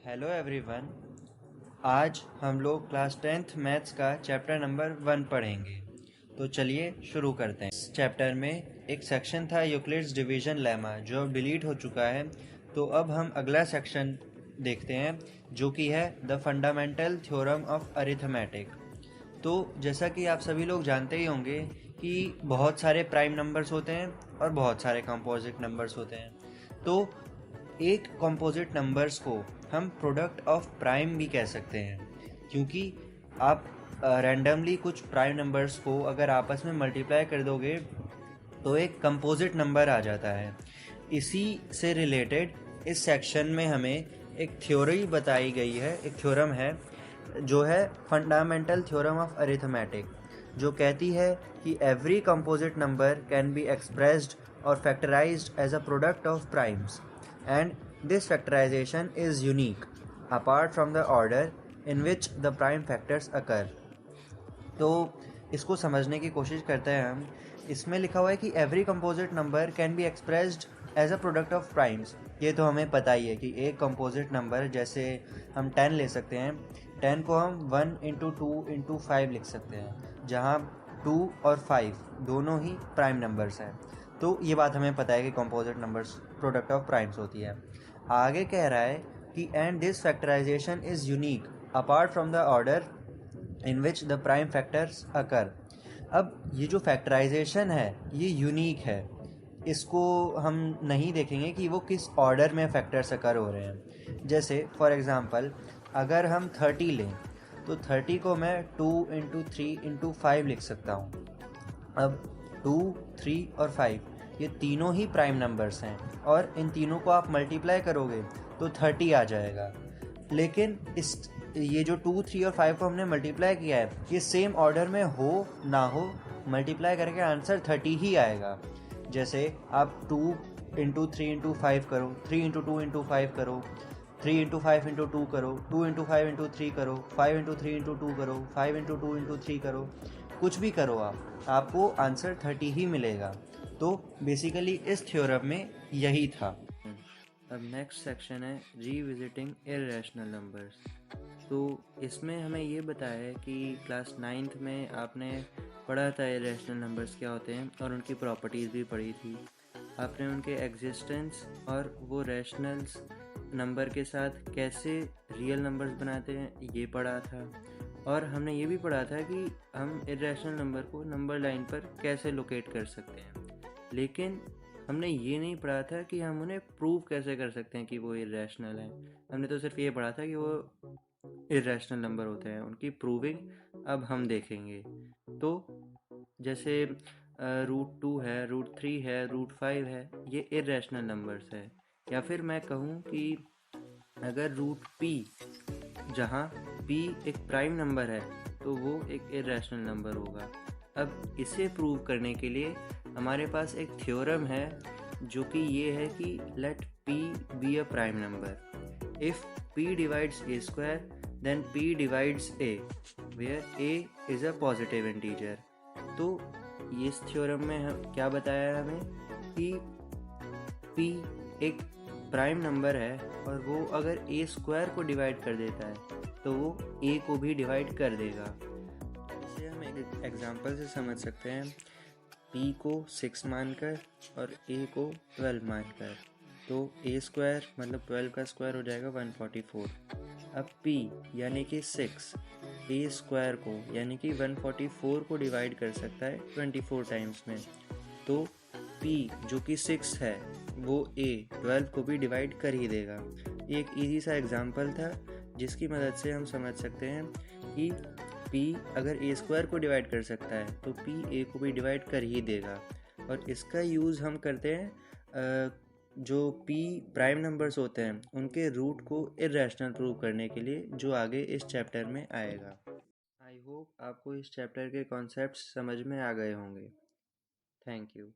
Hello everyone. आज हम लोग क्लास 10th मैथ्स का चैप्टर नंबर 1 पढ़ेंगे। तो चलिए शुरू करते हैं। इस चैप्टर में एक सेक्शन था यूक्लिड्स डिवीजन लेमा जो अब डिलीट हो चुका है। तो अब हम अगला सेक्शन देखते हैं जो कि है the fundamental theorem of arithmetic. तो जैसा कि आप सभी लोग जानते ही होंगे कि बहुत सारे प्राइम नंबर्स होते हैं और बहुत सारे कंपोजिट नंबर्स होते हैं। तो एक कंपोजिट नंबर्स को हम प्रोडक्ट ऑफ प्राइम भी कह सकते हैं, क्योंकि आप रैंडमली कुछ प्राइम नंबर्स को अगर आपस में मल्टीप्लाई कर दोगे तो एक कंपोजिट नंबर आ जाता है। इसी से रिलेटेड इस सेक्शन में हमें एक थ्योरी बताई गई है, एक थ्योरम है जो है फंडामेंटल थ्योरम ऑफ अरिथमेटिक, जो कहती है कि every composite number can be expressed और factorized as a product of primes and this factorization is unique apart from the order in which the prime factors occur। तो इसको समझने की कोशिश करते हैं हम। इसमें लिखा हुआ है कि every composite number can be expressed as a product of primes. ये तो हमें पता ही है कि एक कंपोजिट नंबर, जैसे हम 10 ले सकते हैं, 10 को हम 1 इंटू 2 इंटू 5 लिख सकते हैं, जहाँ 2 और 5 दोनों ही प्राइम नंबर्स हैं। तो ये बात हमें पता है कि composite numbers product of primes होती है। आगे कह रहा है कि and this factorization is unique apart from the order in which the prime factors occur. अब ये जो फैक्टराइजेशन है ये यूनिक है, इसको हम नहीं देखेंगे कि वो किस ऑर्डर में फैक्टर्स अकर हो रहे हैं। जैसे फॉर एग्ज़ाम्पल अगर हम 30 लें तो 30 को मैं 2 इंटू 3 इंटू 5 लिख सकता हूँ। अब 2, 3 और 5 ये तीनों ही प्राइम नंबर्स हैं और इन तीनों को आप मल्टीप्लाई करोगे तो 30 आ जाएगा। लेकिन ये जो 2, 3 और 5 को हमने मल्टीप्लाई किया है ये सेम ऑर्डर में हो ना हो, मल्टीप्लाई करके आंसर 30 ही आएगा। जैसे आप 2 इंटू 3 इंटू 5 करो, 3 इंटू 2 इंटू 5 करो, 3 इंटू 5 इंटू 2 करो, 2 इंटू 5 इंटू 3 करो, 5 इंटू 3 इंटू 2 करो, 5 इंटू 2 इंटू 3 करो, कुछ भी करो आपको आंसर 30 ही मिलेगा। तो बेसिकली इस थ्योरम में यही था। अब नेक्स्ट सेक्शन है रीविजिटिंग इर्रेशनल नंबर्स। तो इसमें हमें ये बताया है कि क्लास 9th में आपने पढ़ा था इर्रेशनल नंबर्स क्या होते हैं और उनकी प्रॉपर्टीज़ भी पढ़ी थी। आपने उनके एग्जिस्टेंस और वो रैशनल्स नंबर के साथ कैसे रियल नंबर्स बनाते हैं ये पढ़ा था। और हमने ये भी पढ़ा था कि हम इर्रेशनल नंबर को नंबर लाइन पर कैसे लोकेट कर सकते हैं। लेकिन हमने ये नहीं पढ़ा था कि हम उन्हें प्रूव कैसे कर सकते हैं कि वो इर्रेशनल है। हमने तो सिर्फ ये पढ़ा था कि वो इर्रेशनल नंबर होते हैं, उनकी प्रूविंग अब हम देखेंगे। तो जैसे √2 है, √3 है, √5 है, ये इर्रेशनल नंबर्स है। या फिर मैं कहूँ कि अगर √p, जहाँ p एक प्राइम नंबर है, तो वो एक इर्रेशनल नंबर होगा। अब इसे प्रूव करने के लिए हमारे पास एक थ्योरम है जो कि ये है कि let p be a prime number if p divides a square then p divides a where a is a positive integer. तो इस थ्योरम में हम क्या बताया है हमें कि p एक प्राइम नंबर है और वो अगर a स्क्वायर को डिवाइड कर देता है तो वो a को भी डिवाइड कर देगा। इसे हम एक एग्जांपल से समझ सकते हैं, p को 6 मानकर और a को 12 मानकर। तो a स्क्वायर मतलब 12 का स्क्वायर हो जाएगा 144। अब p यानी कि 6 a स्क्वायर को यानी कि 144 को डिवाइड कर सकता है 24 टाइम्स में। तो p जो कि 6 है वो a 12 को भी डिवाइड कर ही देगा। ये एक इजी सा एग्जांपल था जिसकी मदद से हम समझ सकते हैं कि p अगर a स्क्वायर को डिवाइड कर सकता है तो p a को भी डिवाइड कर ही देगा। और इसका यूज़ हम करते हैं जो p प्राइम नंबर्स होते हैं उनके रूट को इर्रेशनल प्रूव करने के लिए, जो आगे इस चैप्टर में आएगा। आई होप आपको इस चैप्टर के कॉन्सेप्ट्स समझ में आ गए होंगे। Thank you.